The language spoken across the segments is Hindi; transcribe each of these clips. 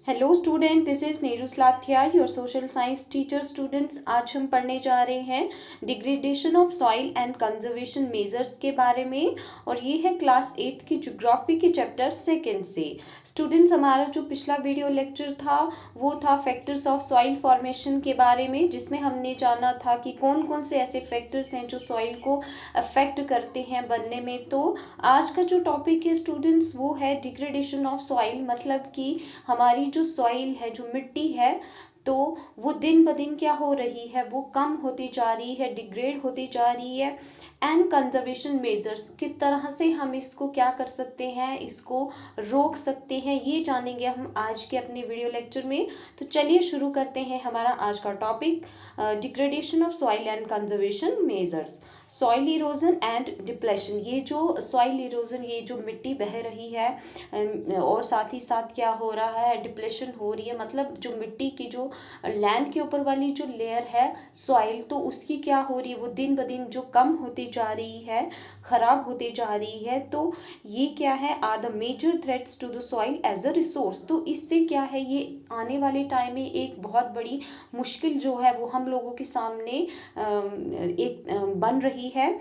Hello student, this is Neeru Slathia, your social science teacher. Students, आज हम पढ़ने जा रहे हैं degradation of soil and conservation measures के बारे में, और ये है क्लास 8 की ज्योग्राफी के चैप्टर 2 से। स्टूडेंट्स, हमारा जो पिछला वीडियो लेक्चर था वो था फैक्टर्स ऑफ सॉइल फॉर्मेशन के बारे में, जिसमें हमने जाना था कि कौन कौन से ऐसे फैक्टर्स हैं जो सॉइल को अफेक्ट करते हैं बनने में। तो आज का जो टॉपिक है स्टूडेंट्स वो है डिग्रेडेशन ऑफ सॉइल, मतलब कि हमारी जो सॉइल है, जो मिट्टी है, तो वो दिन ब दिन क्या हो रही है, वो कम होती जा रही है, डिग्रेड होती जा रही है। एंड कंजर्वेशन मेजर्स, किस तरह से हम इसको क्या कर सकते हैं, इसको रोक सकते हैं, ये जानेंगे हम आज के अपने वीडियो लेक्चर में। तो चलिए शुरू करते हैं हमारा आज का topic, degradation of soil and conservation measures. Soil erosion and depletion, ये जो सॉइल इरोजन, ये जो मिट्टी बह रही है और साथ ही साथ क्या हो रहा है, डिप्लेशन हो रही है, मतलब जो मिट्टी की जो लैंड के ऊपर वाली जो लेयर है सॉइल, तो उसकी क्या हो रही है, वो दिन ब दिन जो कम होती जा रही है, खराब होती जा रही है। तो ये क्या है, are the major threats to the soil as a resource. तो इससे क्या है, ये आने वाले टाइम में एक बहुत बड़ी मुश्किल जो है वो हम लोगों के सामने एक बन रही है।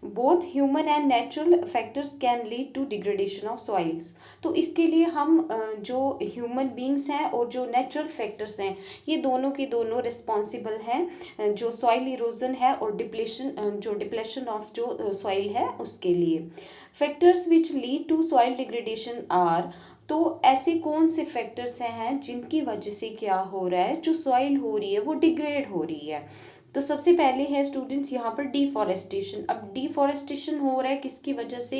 Both human and natural factors can lead to degradation of soils. तो इसके लिए हम जो ह्यूमन बींग्स हैं और जो नेचुरल फैक्टर्स हैं, ये दोनों के दोनों रिस्पॉन्सिबल हैं जो सॉइल इरोजन है और डिप्लेशन ऑफ जो सॉइल है उसके लिए। Factors which lead to soil degradation are, तो ऐसे कौन से फैक्टर्स हैं जिनकी वजह से क्या हो रहा है, जो सॉइल हो रही है वो डिग्रेड हो रही है। तो सबसे पहले है स्टूडेंट्स यहाँ पर डिफॉरेस्टेशन। अब डिफॉरेस्टेशन हो रहा है किसकी वजह से,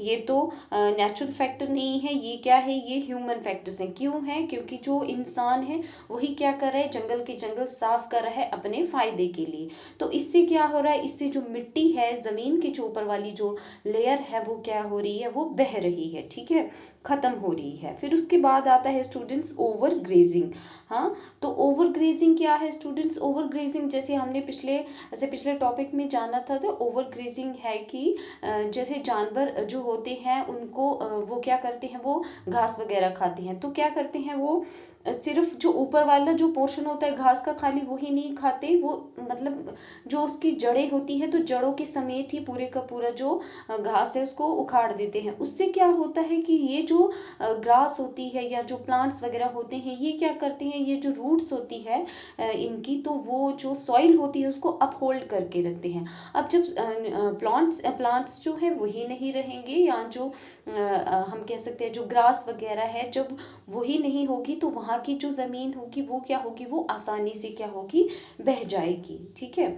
ये तो नेचुरल फैक्टर नहीं है, ये क्या है, ये ह्यूमन फैक्टर्स हैं। क्यों है, क्योंकि जो इंसान है वही क्या कर रहा है, जंगल के जंगल साफ कर रहा है अपने फायदे के लिए। तो इससे क्या हो रहा है, इससे जो मिट्टी है, ज़मीन के जो ऊपर वाली जो लेयर है वो क्या हो रही है, वो बह रही है, ठीक है, ख़त्म हो रही है। फिर उसके बाद आता है स्टूडेंट्स ओवर ग्रेजिंग। हाँ, तो ओवर ग्रेजिंग क्या है स्टूडेंट्स, ओवर ग्रेजिंग जैसे हमने पिछले टॉपिक में जाना था, तो ओवर ग्रेजिंग है कि जैसे जानवर जो होते हैं उनको वो क्या करते हैं, वो घास वगैरह खाते हैं। तो क्या करते हैं, वो सिर्फ जो ऊपर वाला जो पोर्शन होता है घास का, खाली वही नहीं खाते, वो मतलब जो उसकी जड़ें होती है, तो जड़ों के समेत ही पूरे का पूरा जो घास है उसको उखाड़ देते हैं। उससे क्या होता है कि ये जो ग्रास होती है या जो प्लांट्स वगैरह होते हैं, ये क्या करते हैं, ये जो रूट्स होती है इनकी, तो वो जो सॉइल होती है उसको अपहोल्ड करके रखते हैं। अब जब प्लांट्स जो है वही नहीं रहेंगे, या जो हम कह सकते हैं जो ग्रास वगैरह है, जब वही नहीं होगी तो वहाँ की जो ज़मीन होगी वो क्या होगी, वो आसानी से क्या होगी, बह जाएगी, ठीक है।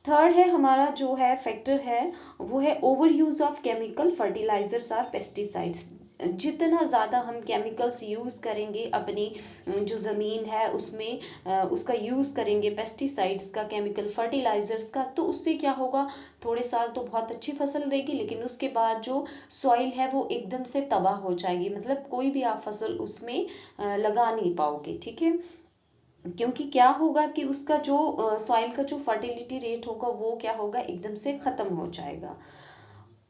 थर्ड है हमारा जो है फैक्टर है वो है over use of chemical fertilisers or pesticides. जितना ज़्यादा हम केमिकल्स यूज़ करेंगे अपनी जो ज़मीन है उसमें उसका यूज़ करेंगे, पेस्टिसाइड्स का, केमिकल फर्टिलाइजर्स का, तो उससे क्या होगा, थोड़े साल तो बहुत अच्छी फसल देगी, लेकिन उसके बाद जो सॉइल है वो एकदम से तबाह हो जाएगी, मतलब कोई भी आप फसल उसमें लगा नहीं पाओगे, ठीक है। क्योंकि क्या होगा कि उसका जो सॉइल का जो फर्टिलिटी रेट होगा वो क्या होगा, एकदम से ख़त्म हो जाएगा।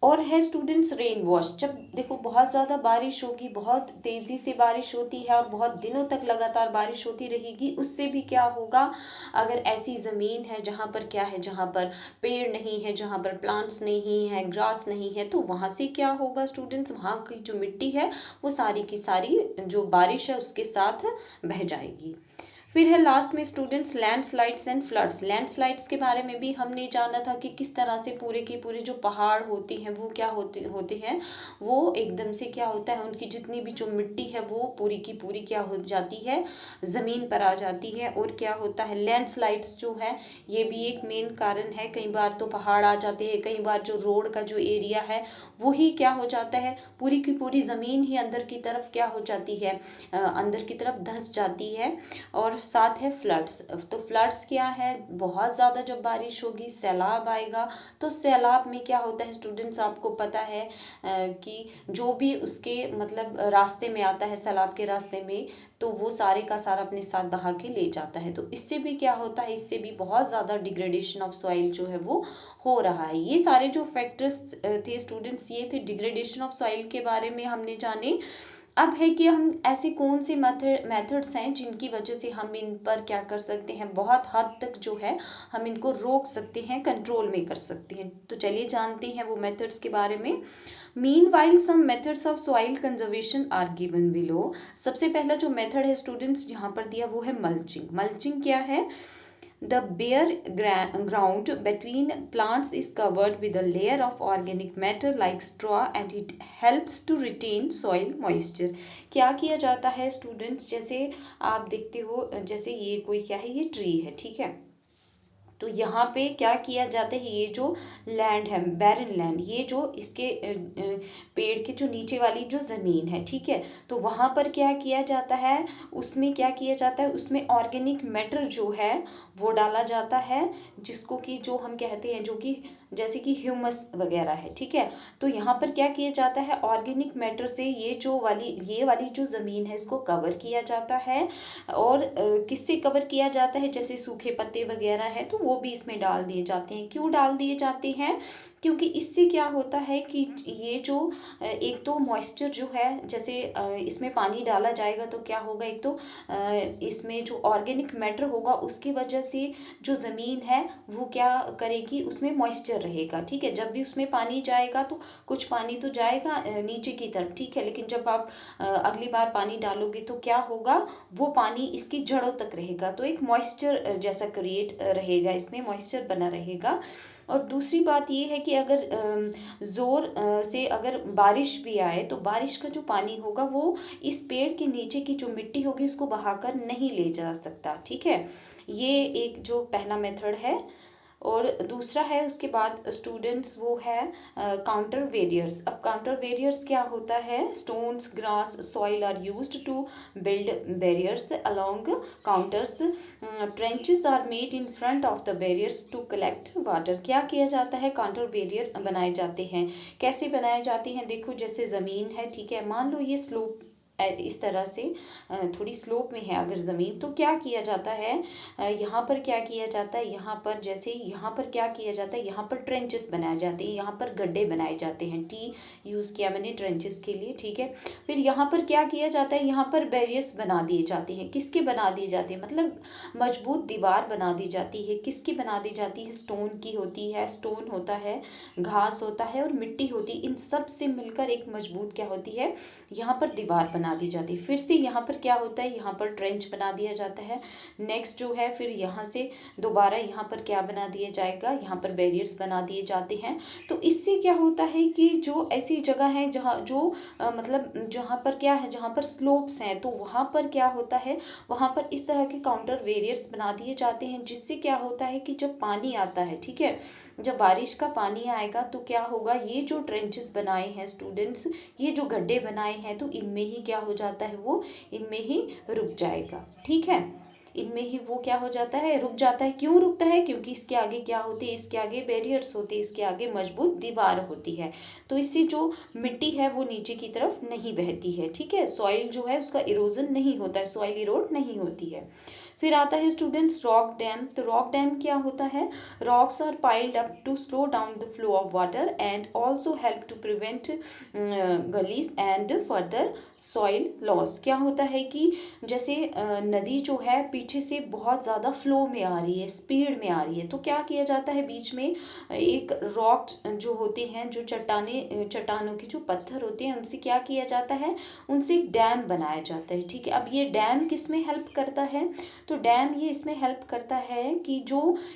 और है स्टूडेंट्स रेन वॉश, जब देखो बहुत ज़्यादा बारिश होगी, बहुत तेज़ी से बारिश होती है और बहुत दिनों तक लगातार बारिश होती रहेगी, उससे भी क्या होगा, अगर ऐसी ज़मीन है जहाँ पर क्या है, जहाँ पर पेड़ नहीं है, जहाँ पर प्लांट्स नहीं है, ग्रास नहीं है, तो वहाँ से क्या होगा स्टूडेंट्स, वहाँ की जो मिट्टी है वो सारी की सारी जो बारिश है उसके साथ बह जाएगी। फिर है लास्ट में students landslides and floods. Landslides के बारे में भी हमने जाना था कि किस तरह से पूरे के पूरे जो पहाड़ होती हैं वो क्या होते हैं, वो एकदम से क्या होता है, उनकी जितनी भी जो मिट्टी है वो पूरी की पूरी क्या हो जाती है, ज़मीन पर आ जाती है। और क्या होता है, लैंडस्लाइड्स जो है ये भी एक मेन कारण है। कई बार तो पहाड़ आ जाते हैं, कई बार जो रोड का जो एरिया है वही क्या हो जाता है, पूरी की पूरी ज़मीन ही अंदर की तरफ क्या हो जाती है, अंदर की तरफ धंस जाती है। और साथ है फ्लड्स। तो फ्लड्स क्या है, बहुत ज़्यादा जब बारिश होगी सैलाब आएगा, तो सैलाब में क्या होता है स्टूडेंट्स, आपको पता है कि जो भी उसके मतलब रास्ते में आता है, सैलाब के रास्ते में, तो वो सारे का सारा अपने साथ बहा के ले जाता है। तो इससे भी क्या होता है, इससे भी बहुत ज़्यादा डिग्रेडेशन ऑफ सॉइल जो है वो हो रहा है। ये सारे जो फैक्टर्स थे स्टूडेंट्स, ये थे डिग्रेडेशन ऑफ सॉइल के बारे में हमने जाने। अब है कि हम ऐसे कौन से मेथड्स हैं जिनकी वजह से हम इन पर क्या कर सकते हैं, बहुत हद तक जो है हम इनको रोक सकते हैं, कंट्रोल में कर सकते हैं। तो चलिए जानते हैं वो मेथड्स के बारे में। Meanwhile some methods of soil conservation are given below. सबसे पहला जो मेथड है स्टूडेंट्स यहाँ पर दिया वो है मल्चिंग। मल्चिंग क्या है? The bare ground between plants is covered with a layer of organic matter like straw and it helps to retain soil moisture। क्या किया जाता है स्टूडेंट्स, जैसे आप देखते हो, जैसे ये कोई क्या है, ये ट्री है, ठीक है। तो यहाँ पे क्या किया जाता है, ये जो लैंड है, बैरन लैंड, ये जो इसके पेड़ के जो नीचे वाली जो ज़मीन है, ठीक है, तो वहाँ पर क्या किया जाता है, उसमें क्या किया जाता है, उसमें ऑर्गेनिक मैटर जो है वो डाला जाता है, जिसको कि जो हम कहते हैं, जो कि जैसे कि ह्यूमस वगैरह है, ठीक है। तो यहाँ पर क्या किया जाता है, ऑर्गेनिक मैटर से ये वाली जो ज़मीन है इसको कवर किया जाता है। और किससे कवर किया जाता है, जैसे सूखे पत्ते वगैरह है तो वो भी इसमें डाल दिए जाते हैं। क्यों डाल दिए जाते हैं? क्योंकि इससे क्या होता है कि ये जो एक तो मॉइस्चर जो है, जैसे इसमें पानी डाला जाएगा तो क्या होगा, एक तो इसमें जो ऑर्गेनिक मैटर होगा उसकी वजह से जो ज़मीन है वो क्या करेगी, उसमें मॉइस्चर रहेगा, ठीक है। जब भी उसमें पानी जाएगा तो कुछ पानी तो जाएगा नीचे की तरफ, ठीक है, लेकिन जब आप अगली बार पानी डालोगे तो क्या होगा, वो पानी इसकी जड़ों तक रहेगा, तो एक मॉइस्चर जैसा क्रिएट रहेगा, इसमें मॉइस्चर बना रहेगा। और दूसरी बात ये है कि अगर ज़ोर से अगर बारिश भी आए तो बारिश का जो पानी होगा वो इस पेड़ के नीचे की जो मिट्टी होगी उसको बहाकर नहीं ले जा सकता, ठीक है। ये एक जो पहला मेथड है। और दूसरा है उसके बाद स्टूडेंट्स वो है काउंटर वेरियर्स। अब काउंटर वेरियर्स क्या होता है, stones, grass, soil are used to build barriers along contours. Trenches are made in front of the barriers to collect water. क्या किया जाता है, काउंटर वेरियर बनाए जाते हैं। कैसे बनाए जाते हैं, देखो जैसे ज़मीन है, ठीक है, मान लो ये स्लोप इस तरह से थोड़ी स्लोप में है अगर ज़मीन, तो क्या किया जाता है, यहाँ पर क्या किया जाता है, यहाँ पर जैसे यहाँ पर क्या किया जाता है, यहाँ पर ट्रेंचेस बनाए जाते हैं, यहाँ पर गड्ढे बनाए जाते हैं। टी यूज़ किया मैंने ट्रेंचेस के लिए, ठीक है। फिर यहाँ पर क्या किया जाता है, यहाँ पर बैरियर्स बना दिए जाते हैं। किसके बना दिए जाते हैं, मतलब मजबूत दीवार बना दी जाती है। किसकी बना दी जाती है, स्टोन की होती है, स्टोन होता है, घास होता है और मिट्टी होती है, इन सब से मिलकर एक मजबूत क्या होती है, यहाँ पर दीवार बना दी जाती है। फिर से यहाँ पर क्या होता है, यहाँ पर ट्रेंच बना दिया जाता है। नेक्स्ट जो है, फिर यहाँ से दोबारा यहाँ पर क्या बना दिया जाएगा, यहाँ पर बैरियर्स बना दिए जाते हैं। तो इससे क्या होता है कि जो ऐसी जगह है जहाँ जो मतलब जहाँ पर क्या है, जहाँ पर स्लोप्स हैं, तो वहाँ पर क्या होता है, वहाँ पर इस तरह के काउंटर बैरियर्स बना दिए जाते हैं, जिससे क्या होता है कि जब पानी आता है, ठीक है, जब बारिश का पानी आएगा तो क्या होगा, ये जो ट्रेंचेस बनाए हैं स्टूडेंट्स, ये जो गड्ढे बनाए हैं, तो इनमें ही क्या हो जाता है, वो इनमें ही रुक जाएगा, ठीक है। इनमें ही वो क्या हो जाता है, रुक जाता है। क्यों रुकता है, क्योंकि इसके आगे क्या होती है, इसके आगे बैरियर्स होते हैं, इसके आगे मजबूत दीवार होती है। तो इससे जो मिट्टी है वो नीचे की तरफ नहीं बहती है, ठीक है। सॉइल जो है उसका इरोजन नहीं होता है, सॉइल इरोड नहीं होती है। फिर आता है स्टूडेंट्स रॉक डैम। तो रॉक डैम क्या होता है, rocks are piled up to slow down the flow of water and also help to prevent gullies and further soil loss. क्या होता है कि जैसे नदी जो है पीछे से बहुत ज़्यादा फ्लो में आ रही है, स्पीड में आ रही है, तो क्या किया जाता है, बीच में एक रॉक जो होते हैं, जो चट्टानों के जो पत्थर होते हैं, उनसे क्या किया जाता है, उनसे एक डैम बनाया जाता है, ठीक है। अब ये डैम किस में हेल्प करता है, तो डैम ये इसमें हेल्प करता है कि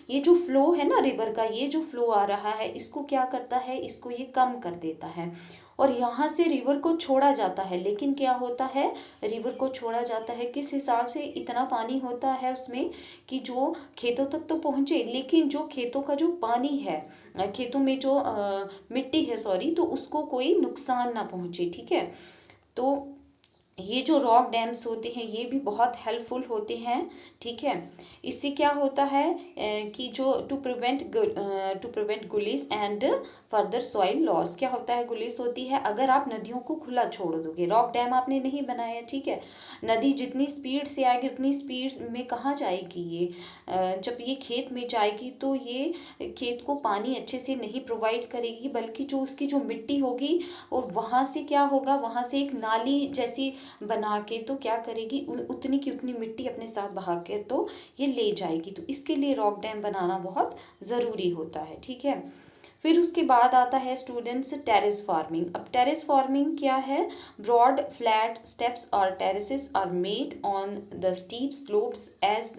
ये जो फ्लो है ना रिवर का, ये जो फ्लो आ रहा है, इसको क्या करता है, इसको ये कम कर देता है और यहाँ से रिवर को छोड़ा जाता है। लेकिन क्या होता है, रिवर को छोड़ा जाता है किस हिसाब से, इतना पानी होता है उसमें कि जो खेतों तक तो पहुँचे, लेकिन जो खेतों का जो पानी है, खेतों में जो मिट्टी है, सॉरी, तो उसको कोई नुकसान ना पहुँचे, ठीक है। तो ये जो रॉक डैम्स होते हैं ये भी बहुत हेल्पफुल होते हैं, ठीक है। इससे क्या होता है कि जो to prevent gullies and further soil loss. क्या होता है, गुलिस होती है अगर आप नदियों को खुला छोड़ दोगे, रॉक डैम आपने नहीं बनाया, ठीक है। नदी जितनी स्पीड से आएगी उतनी स्पीड में कहाँ जाएगी ये, जब ये खेत में जाएगी तो ये खेत को पानी अच्छे से नहीं प्रोवाइड करेगी, बल्कि जो उसकी जो मिट्टी होगी और वहाँ से क्या होगा, वहाँ से एक नाली जैसी बना के तो क्या करेगी, उतनी की उतनी मिट्टी अपने साथ बहा के तो ये ले जाएगी। तो इसके लिए रॉक डैम बनाना बहुत ज़रूरी होता है, ठीक है। फिर उसके बाद आता है स्टूडेंट्स टेरेस फार्मिंग। अब टेरेस फार्मिंग क्या है, ब्रॉड फ्लैट स्टेप्स और terraces are made on the steep slopes as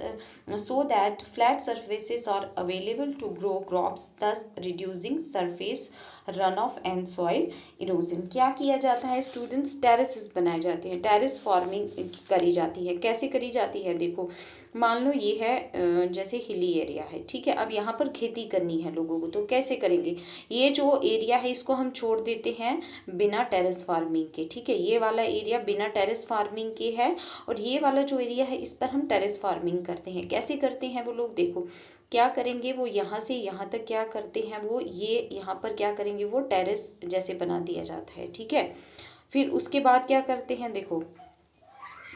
so that flat surfaces are available to grow crops, thus reducing surface runoff and soil erosion। क्या किया जाता है स्टूडेंट्स, टेरेसेस बनाए जाते हैं, टेरेस फार्मिंग करी जाती है। कैसे करी जाती है, देखो मान लो ये है जैसे हिली एरिया है, ठीक है। अब यहाँ पर खेती करनी है लोगों को, तो कैसे करेंगे, ये जो एरिया है इसको हम छोड़ देते हैं बिना टेरेस फार्मिंग के, ठीक है। ये वाला एरिया बिना टेरेस फार्मिंग के है और ये वाला जो एरिया है इस पर हम टेरेस फार्मिंग करते हैं। कैसे करते हैं वो लोग, देखो क्या करेंगे, वो यहाँ से यहाँ तक क्या करते हैं, वो ये यहाँ पर क्या करेंगे, वो टेरेस जैसे बना दिया जाता है, ठीक है। फिर उसके बाद क्या करते हैं, देखो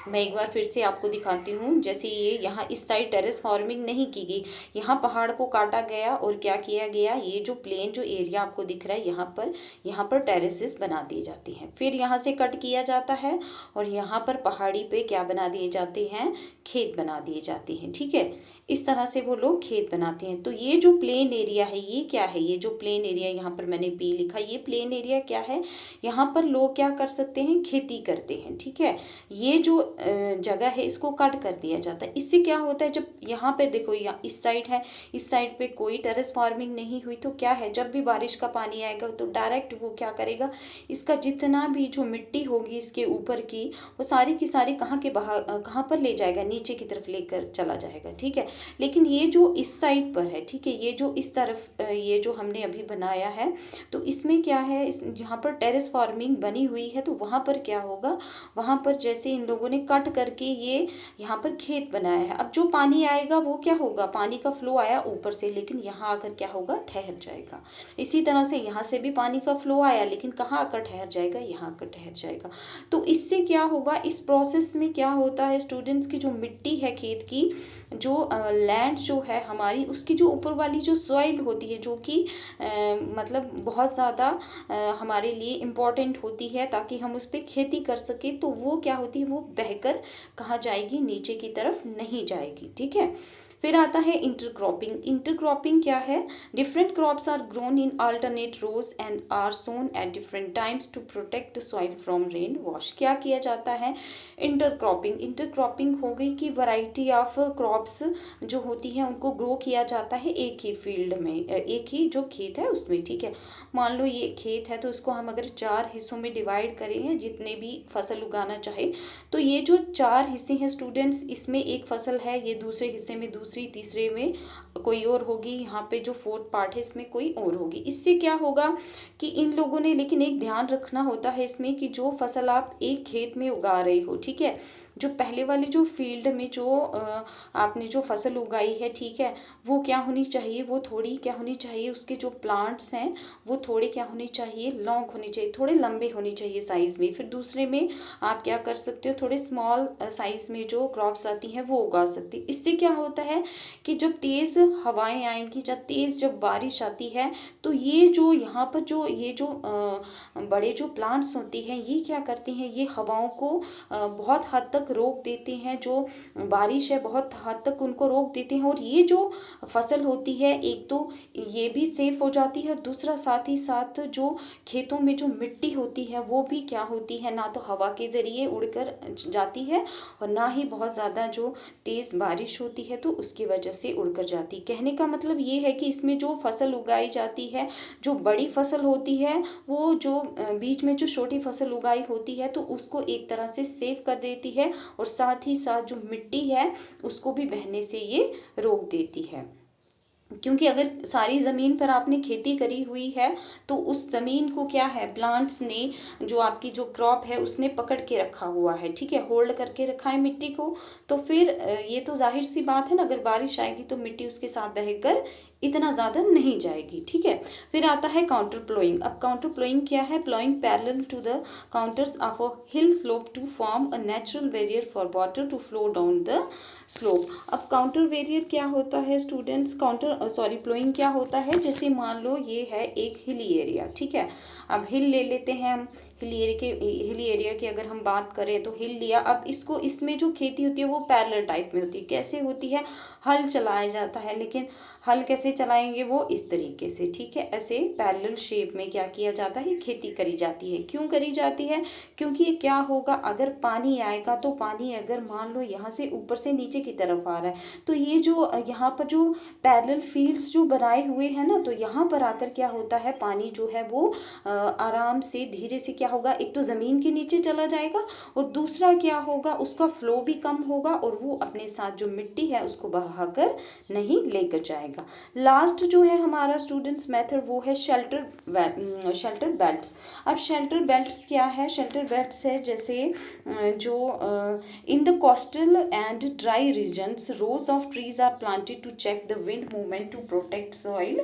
मैं एक बार फिर से आपको दिखाती हूँ। जैसे ये यहाँ इस साइड टेरेस फार्मिंग नहीं की गई, यहाँ पहाड़ को काटा गया और क्या किया गया, ये जो प्लेन जो एरिया आपको दिख रहा है यहाँ पर टेरेसेस बना दिए जाते हैं। फिर यहाँ से कट किया जाता है और यहाँ पर पहाड़ी पे क्या बना दिए जाते हैं, खेत बना दिए जाते हैं, ठीक है। इस तरह से वो लोग खेत बनाते हैं। तो ये जो प्लेन एरिया है ये क्या है, ये जो प्लेन एरिया यहाँ पर मैंने पी लिखा, ये प्लेन एरिया क्या है, यहाँ पर लोग क्या कर सकते हैं, खेती करते हैं, ठीक है। ये जो जगह है इसको कट कर दिया जाता है। इससे क्या होता है, जब यहाँ पे देखो यहाँ इस साइड है, इस साइड पे कोई टेरेस फार्मिंग नहीं हुई, तो क्या है, जब भी बारिश का पानी आएगा तो डायरेक्ट वो क्या करेगा, इसका जितना भी जो मिट्टी होगी इसके ऊपर की, वो सारी की सारी कहाँ पर ले जाएगा, नीचे की तरफ लेकर चला जाएगा, ठीक है। लेकिन ये जो इस साइड पर है, ठीक है, ये जो इस तरफ ये जो हमने अभी बनाया है, तो इसमें क्या है, जहाँ पर टेरेस फार्मिंग बनी हुई है तो वहाँ पर क्या होगा, वहाँ पर जैसे इन लोगों ने कट करके ये यहाँ पर खेत बनाया है। अब जो पानी आएगा वो क्या होगा, पानी का फ्लो आया ऊपर से, लेकिन यहाँ आकर क्या होगा, ठहर जाएगा। इसी तरह से यहाँ से भी पानी का फ्लो आया, लेकिन कहाँ आकर ठहर जाएगा, यहाँ आकर ठहर जाएगा। तो इससे क्या होगा, इस प्रोसेस में क्या होता है स्टूडेंट्स की जो मिट्टी है खेत की, जो लैंड जो है हमारी, उसकी जो ऊपर वाली जो सॉइल होती है, जो कि मतलब बहुत ज़्यादा हमारे लिए इम्पॉर्टेंट होती है ताकि हम उस पर खेती कर सकें, तो वो क्या होती है, वो बहकर कहाँ जाएगी, नीचे की तरफ नहीं जाएगी, ठीक है। फिर आता है इंटरक्रॉपिंग। इंटरक्रॉपिंग क्या है, different crops are grown in alternate rows and are sown at different times to protect the soil from rain wash. क्या किया जाता है, इंटरक्रॉपिंग। इंटरक्रॉपिंग हो गई कि वैरायटी ऑफ क्रॉप्स जो होती है उनको ग्रो किया जाता है एक ही फील्ड में, एक ही जो खेत है उसमें, ठीक है। मान लो ये खेत है तो इसको हम अगर 4 हिस्सों में डिवाइड करें, जितने भी फसल उगाना चाहे, तो ये जो 4 हिस्से हैं स्टूडेंट्स, इसमें एक फसल है, ये दूसरे हिस्से में दूसरी, तीसरे में कोई और होगी, यहाँ पे जो 4th पार्ट है इसमें कोई और होगी। इससे क्या होगा कि इन लोगों ने, लेकिन एक ध्यान रखना होता है इसमें कि जो फसल आप एक खेत में उगा रहे हो, ठीक है, जो पहले वाली जो फील्ड में जो आपने जो फसल उगाई है, ठीक है, वो क्या होनी चाहिए, वो थोड़ी क्या होनी चाहिए, उसके जो प्लांट्स हैं वो थोड़े क्या होनी चाहिए, लॉन्ग होनी चाहिए, थोड़े लंबे होने चाहिए साइज़ में। फिर दूसरे में आप क्या कर सकते हो, थोड़े स्मॉल साइज़ में जो क्रॉप्स आती हैं वो उगा सकते। इससे क्या होता है कि जब तेज़ हवाएं आएंगी, जब बारिश आती है, तो ये जो यहाँ पर जो ये जो बड़े जो प्लांट्स होती हैं ये क्या करते हैं, ये हवाओं को बहुत हद तक रोक देते हैं, जो बारिश है बहुत हद तक उनको रोक देते हैं, और ये जो फसल होती है एक तो ये भी सेफ हो जाती है, और दूसरा साथ ही साथ जो खेतों में जो मिट्टी होती है वो भी क्या होती है, ना तो हवा के ज़रिए उड़कर जाती है और ना ही बहुत ज़्यादा जो तेज़ बारिश होती है तो उसकी वजह से उड़कर जाती। कहने का मतलब ये है कि इसमें जो फसल उगाई जाती है, जो बड़ी फसल होती है, वो जो बीच में जो छोटी फसल उगाई होती है तो उसको एक तरह से सेव कर देती है, और साथ ही साथ जो मिट्टी है उसको भी बहने से ये रोक देती है। क्योंकि अगर सारी ज़मीन पर आपने खेती करी हुई है तो उस ज़मीन को क्या है, प्लांट्स ने, जो आपकी जो क्रॉप है उसने पकड़ के रखा हुआ है, ठीक है, होल्ड करके रखा है मिट्टी को। तो फिर ये तो जाहिर सी बात है ना, अगर बारिश आएगी तो मिट्टी उसके साथ बहकर इतना ज़्यादा नहीं जाएगी, ठीक है। फिर आता है काउंटर प्लोइंग। अब काउंटर प्लोइंग क्या है? Ploughing parallel to the contours of a hill slope to form a natural barrier for water to flow down the slope. अब काउंटर बैरियर क्या होता है स्टूडेंट्स? प्लोइंग क्या होता है? जैसे मान लो ये है एक हिली एरिया, ठीक है। अब हिल ले लेते हैं हम, हिली एरिया की अगर हम बात करें तो हिल लिया। अब इसको, इसमें जो खेती होती है वो पैरेलल टाइप में होती है। कैसे होती है? हल चलाया जाता है, लेकिन हल कैसे चलाएंगे? वो इस तरीके से, ठीक है, ऐसे पैरेलल शेप में क्या किया जाता है, खेती करी जाती है। क्यों करी जाती है? क्योंकि ये क्या होगा, अगर पानी आएगा तो पानी अगर मान लो यहाँ से ऊपर से नीचे की तरफ आ रहा है, तो ये जो यहाँ पर जो पैरेलल फील्ड्स जो बनाए हुए हैं ना, तो यहाँ पर आकर क्या होता है, पानी जो है वो आराम से धीरे से क्या होगा, एक तो ज़मीन के नीचे चला जाएगा, और दूसरा क्या होगा, उसका फ्लो भी कम होगा, और वो अपने साथ जो मिट्टी है उसको बहाकर नहीं लेकर जाएगा। लास्ट जो है हमारा स्टूडेंट्स मेथड वो है शेल्टर बेल्ट्स। अब शेल्टर बेल्ट्स क्या है? शेल्टर बेल्ट्स है जैसे जो in the coastal and dry regions rows of trees are planted to check the wind movement to protect soil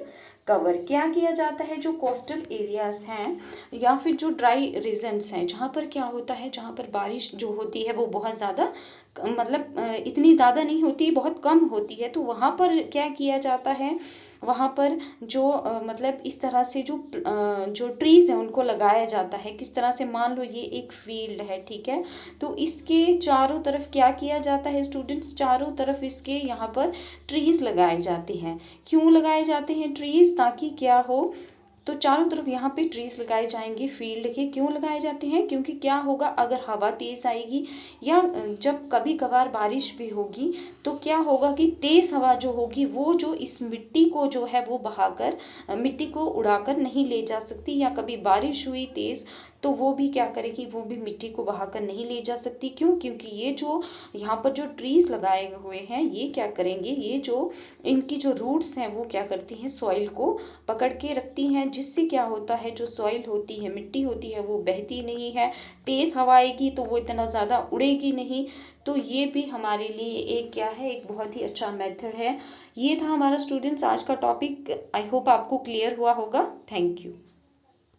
cover. क्या किया जाता है? जो कोस्टल एरियाज हैं या फिर जो ड्राई रीजन्स हैं, जहाँ पर क्या होता है, जहाँ पर बारिश जो होती है वो बहुत ज़्यादा, मतलब इतनी ज़्यादा नहीं होती, बहुत कम होती है, तो वहाँ पर क्या किया जाता है, वहाँ पर जो मतलब इस तरह से जो ट्रीज़ हैं उनको लगाया जाता है। किस तरह से? मान लो ये एक फील्ड है, ठीक है, तो इसके चारों तरफ क्या किया जाता है स्टूडेंट्स? चारों तरफ इसके यहाँ पर ट्रीज़ लगाए जाते हैं। क्यों लगाए जाते हैं ट्रीज़? ताकि क्या हो, तो चारों तरफ यहाँ पे ट्रीज लगाए जाएंगे फील्ड के। क्यों लगाए जाते हैं? क्योंकि क्या होगा, अगर हवा तेज आएगी या जब कभी कभार बारिश भी होगी, तो क्या होगा कि तेज हवा जो होगी वो जो इस मिट्टी को जो है वो बहाकर, मिट्टी को उड़ाकर नहीं ले जा सकती, या कभी बारिश हुई तेज तो वो भी क्या करेगी, वो भी मिट्टी को बहाकर नहीं ले जा सकती। क्यों? क्योंकि ये जो यहाँ पर जो ट्रीज लगाए हुए हैं ये क्या करेंगे, ये जो इनकी जो रूट्स हैं वो क्या करती हैं, सॉइल को पकड़ के रखती हैं, जिससे क्या होता है, जो सॉइल होती है, मिट्टी होती है, वो बहती नहीं है। तेज़ हवा आएगी तो वो इतना ज़्यादा उड़ेगी नहीं। तो ये भी हमारे लिए एक क्या है, एक बहुत ही अच्छा मेथड है। ये था हमारा स्टूडेंट्स आज का टॉपिक। आई होप आपको क्लियर हुआ होगा। Thank you.